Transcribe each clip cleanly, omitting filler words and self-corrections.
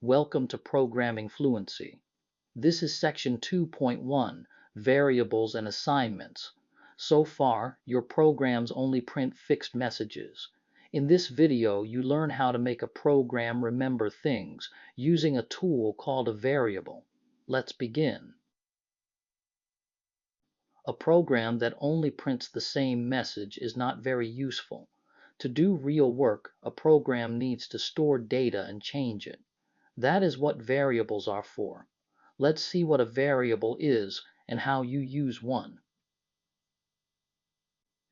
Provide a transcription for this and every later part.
Welcome to Programming Fluency. This is section 2.1, Variables and Assignments. So far, your programs only print fixed messages. In this video, you learn how to make a program remember things using a tool called a variable. Let's begin. A program that only prints the same message is not very useful. To do real work, a program needs to store data and change it. That is what variables are for. Let's see what a variable is and how you use one.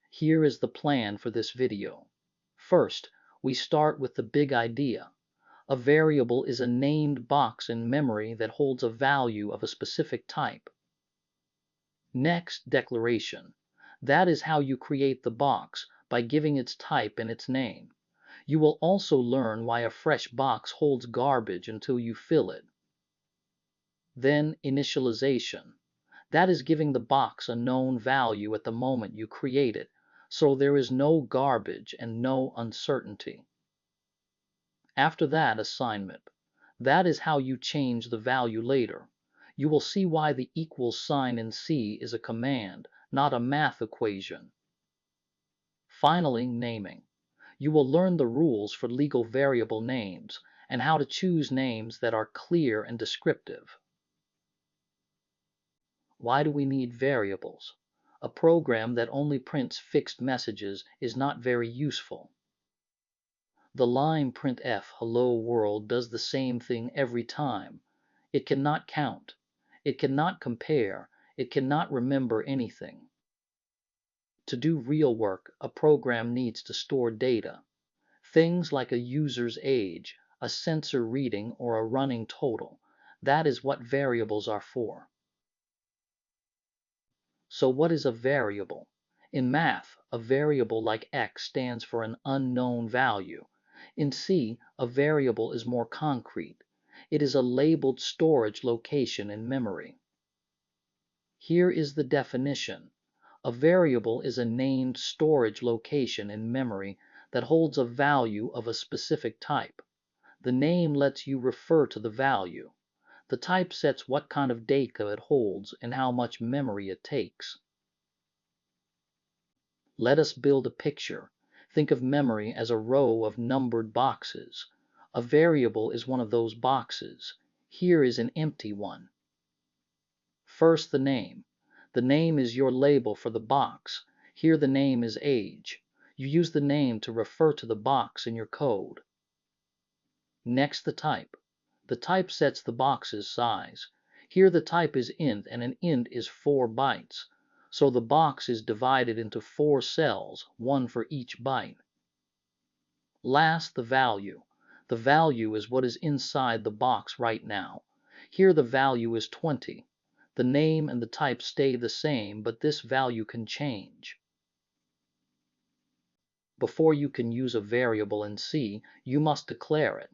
Here is the plan for this video. First, we start with the big idea. A variable is a named box in memory that holds a value of a specific type. Next, declaration. That is how you create the box, by giving its type and its name. You will also learn why a fresh box holds garbage until you fill it. Then, initialization. That is giving the box a known value at the moment you create it, so there is no garbage and no uncertainty. After that, assignment. That is how you change the value later. You will see why the equals sign in C is a command, not a math equation. Finally, naming. You will learn the rules for legal variable names and how to choose names that are clear and descriptive. Why do we need variables? A program that only prints fixed messages is not very useful. The line printf hello world does the same thing every time. It cannot count. It cannot compare. It cannot remember anything. To do real work, a program needs to store data. Things like a user's age, a sensor reading, or a running total. That is what variables are for. So what is a variable? In math, a variable like x stands for an unknown value. In C, a variable is more concrete. It is a labeled storage location in memory. Here is the definition. A variable is a named storage location in memory that holds a value of a specific type. The name lets you refer to the value. The type sets what kind of data it holds and how much memory it takes. Let us build a picture. Think of memory as a row of numbered boxes. A variable is one of those boxes. Here is an empty one. First, the name. The name is your label for the box. Here the name is age. You use the name to refer to the box in your code. Next, the type. The type sets the box's size. Here the type is int, and an int is 4 bytes. So the box is divided into 4 cells, one for each byte. Last, the value. The value is what is inside the box right now. Here the value is 20. The name and the type stay the same, but this value can change. Before you can use a variable in C, you must declare it.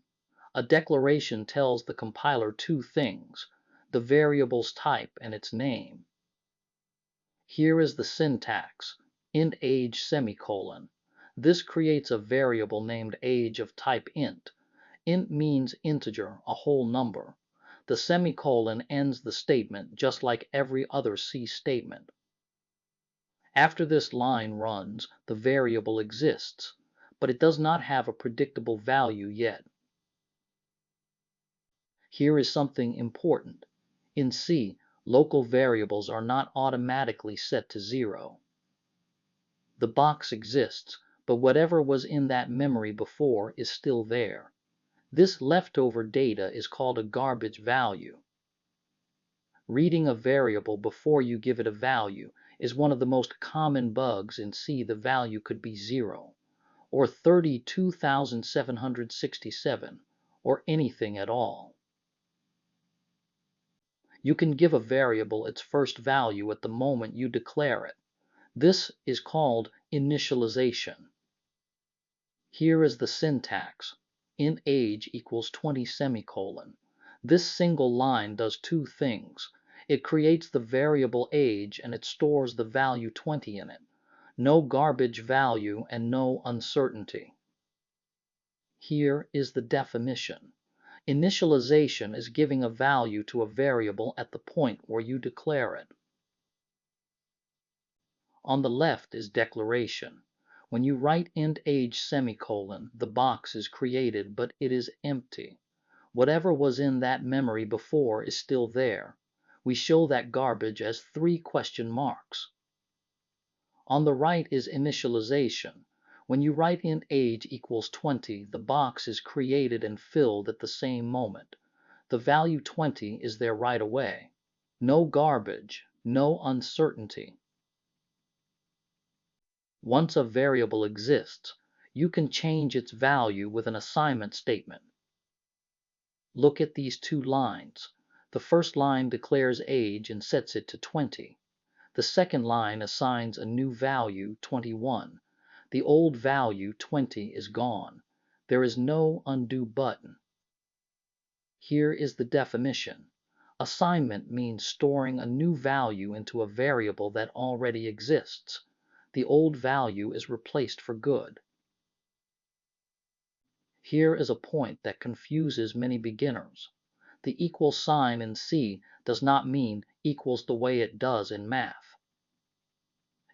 A declaration tells the compiler two things: the variable's type and its name. Here is the syntax: int age semicolon. This creates a variable named age of type int. Int means integer, a whole number. The semicolon ends the statement just like every other C statement. After this line runs, the variable exists, but it does not have a predictable value yet. Here is something important. In C, local variables are not automatically set to 0. The box exists, but whatever was in that memory before is still there. This leftover data is called a garbage value. Reading a variable before you give it a value is one of the most common bugs in C. The value could be 0, or 32,767, or anything at all. You can give a variable its first value at the moment you declare it. This is called initialization. Here is the syntax: int age equals 20 semicolon. This single line does two things. It creates the variable age and it stores the value 20 in it. No garbage value and no uncertainty. Here is the definition. Initialization is giving a value to a variable at the point where you declare it. On the left is declaration. When you write int age semicolon, the box is created, but it is empty. Whatever was in that memory before is still there. We show that garbage as 3 question marks. On the right is initialization. When you write int age equals 20, the box is created and filled at the same moment. The value 20 is there right away. No garbage, no uncertainty. Once a variable exists, you can change its value with an assignment statement. Look at these 2 lines. The first line declares age and sets it to 20. The second line assigns a new value, 21. The old value, 20, is gone. There is no undo button. Here is the definition. Assignment means storing a new value into a variable that already exists. The old value is replaced for good. Here is a point that confuses many beginners. The equal sign in C does not mean equals the way it does in math.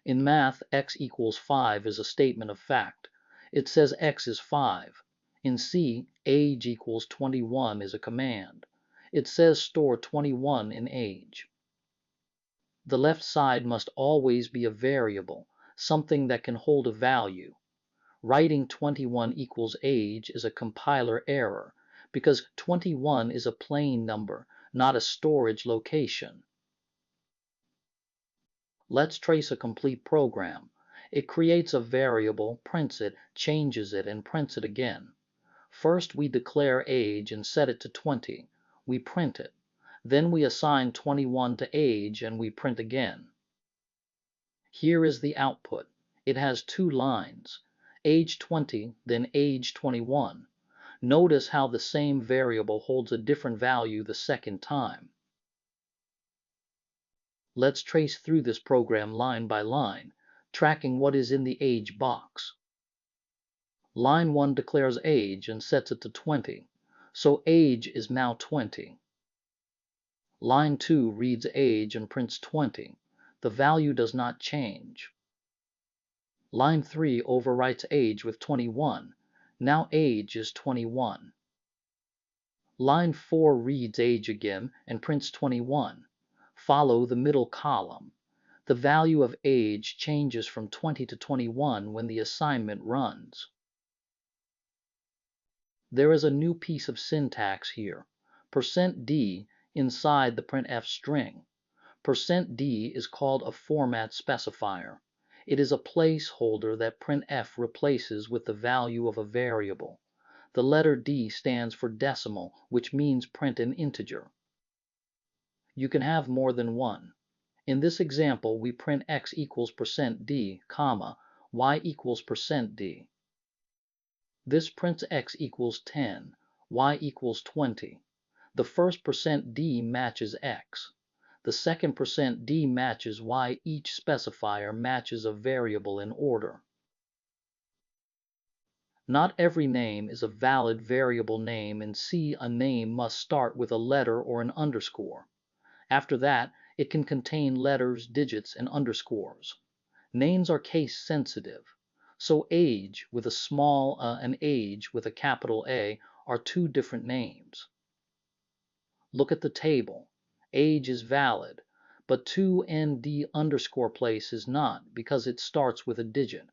In math, x equals 5 is a statement of fact. It says x is 5. In C, age equals 21 is a command. It says store 21 in age. The left side must always be a variable, something that can hold a value. Writing 21 equals age is a compiler error, because 21 is a plain number, not a storage location. Let's trace a complete program. It creates a variable, prints it, changes it, and prints it again. First, we declare age and set it to 20. We print it. Then we assign 21 to age and we print again. Here is the output. It has 2 lines. Age 20, then age 21. Notice how the same variable holds a different value the second time. Let's trace through this program line by line, tracking what is in the age box. Line 1 declares age and sets it to 20, so age is now 20. Line 2 reads age and prints 20. The value does not change. Line 3 overwrites age with 21. Now age is 21. Line 4 reads age again and prints 21. Follow the middle column. The value of age changes from 20 to 21 when the assignment runs. There is a new piece of syntax here. %d inside the printf string. %d is called a format specifier. It is a placeholder that printf replaces with the value of a variable. The letter D stands for decimal, which means print an integer. You can have more than one. In this example, we print x equals %d, y equals %d. This prints x equals 10, y equals 20. The first %d matches x. The second %d matches y. Each specifier matches a variable in order. Not every name is a valid variable name. In C, a name must start with a letter or an underscore. After that, it can contain letters, digits, and underscores. Names are case sensitive, so age with a small and age with a capital A are 2 different names. Look at the table. Age is valid, but 2nd underscore place is not because it starts with a digit.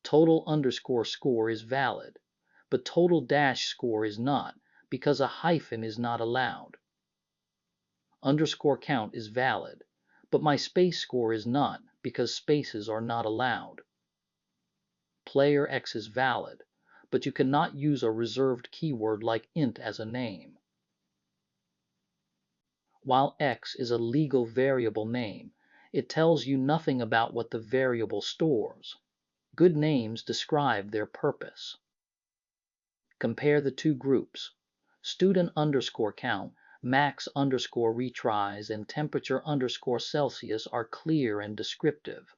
Total underscore score is valid, but total dash score is not because a hyphen is not allowed. Underscore count is valid, but my space score is not because spaces are not allowed. Player X is valid, but you cannot use a reserved keyword like int as a name. While X is a legal variable name, it tells you nothing about what the variable stores. Good names describe their purpose. Compare the 2 groups. Student underscore count, max underscore retries, and temperature underscore Celsius are clear and descriptive.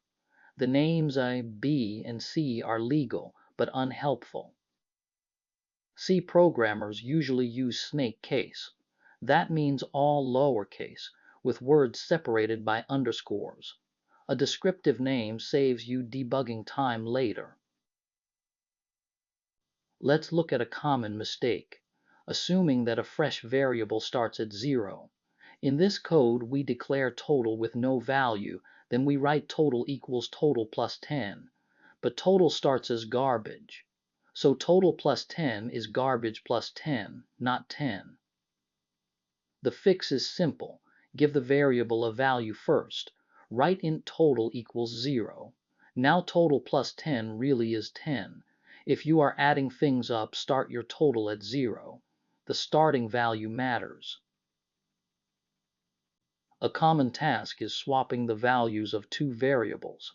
The names A, B, and C are legal but unhelpful. C programmers usually use snake case. That means all lowercase, with words separated by underscores. A descriptive name saves you debugging time later. Let's look at a common mistake, assuming that a fresh variable starts at 0. In this code, we declare total with no value, then we write total equals total plus 10. But total starts as garbage. So total plus 10 is garbage plus 10, not 10. The fix is simple. Give the variable a value first. Write int total equals 0. Now total plus 10 really is 10. If you are adding things up, start your total at 0. The starting value matters. A common task is swapping the values of two variables.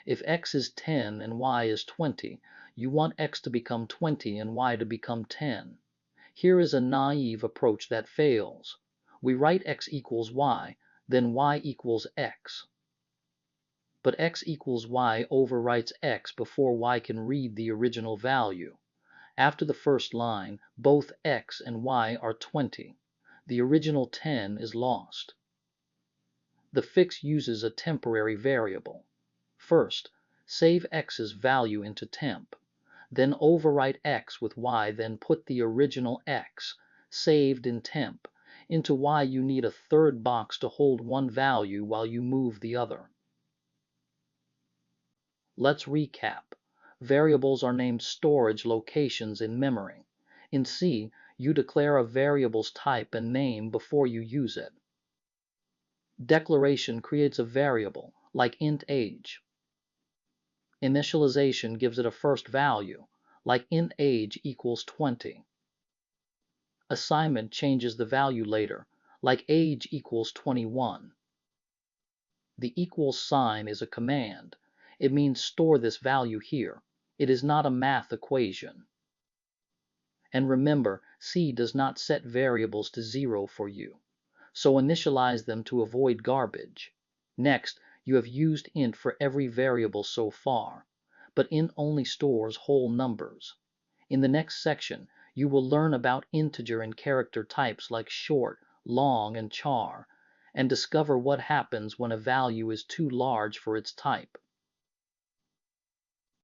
If x is 10 and y is 20, you want x to become 20 and y to become 10. Here is a naive approach that fails. We write x equals y, then y equals x. But x equals y overwrites x before y can read the original value. After the first line, both x and y are 20. The original 10 is lost. The fix uses a temporary variable. First, save x's value into temp. Then overwrite x with y, then put the original x, saved in temp, into y. You need a third box to hold one value while you move the other. Let's recap. Variables are named storage locations in memory. In C, you declare a variable's type and name before you use it. Declaration creates a variable, like int age. Initialization gives it a first value, like int age equals 20. Assignment changes the value later, like age equals 21. The equals sign is a command. It means store this value here. It is not a math equation. And remember, C does not set variables to 0 for you, so initialize them to avoid garbage. Next, you have used int for every variable so far, but int only stores whole numbers. In the next section, you will learn about integer and character types like short, long, and char, and discover what happens when a value is too large for its type.